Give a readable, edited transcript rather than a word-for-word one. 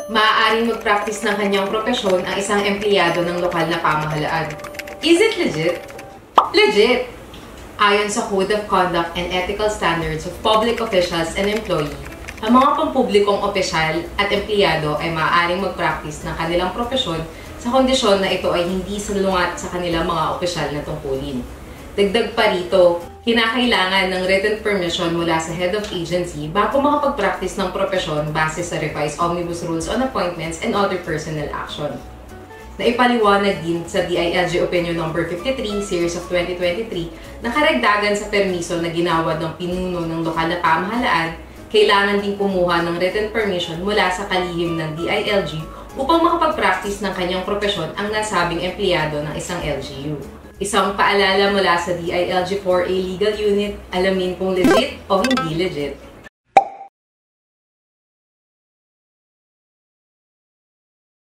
maaaring mag-practice ng kanyang propesyon ang isang empleyado ng lokal na pamahalaan. Is it legit? Legit! Ayon sa Code of Conduct and Ethical Standards of Public Officials and Employee, ang mga pampublikong opisyal at empleyado ay maaaring mag-practice ng kanilang propesyon sa kondisyon na ito ay hindi salungat sa kanilang mga opisyal na tungkulin. Dagdag pa rito, kinakailangan ng written permission mula sa head of agency bago makapag-practice ng propesyon base sa revised Omnibus Rules on Appointments and Other Personnel Action. Naipaliwanag din sa DILG Opinion No. 53, Series of 2023, na karagdagan sa permiso na ginawad ng pinuno ng lokal na pamahalaan, kailangan din kumuha ng written permission mula sa kalihim ng DILG upang makapag-practice ng kanyang propesyon ang nasabing empleyado ng isang LGU. Isang paalala mula sa DILG 4A Legal Unit, alamin kung legit o hindi legit.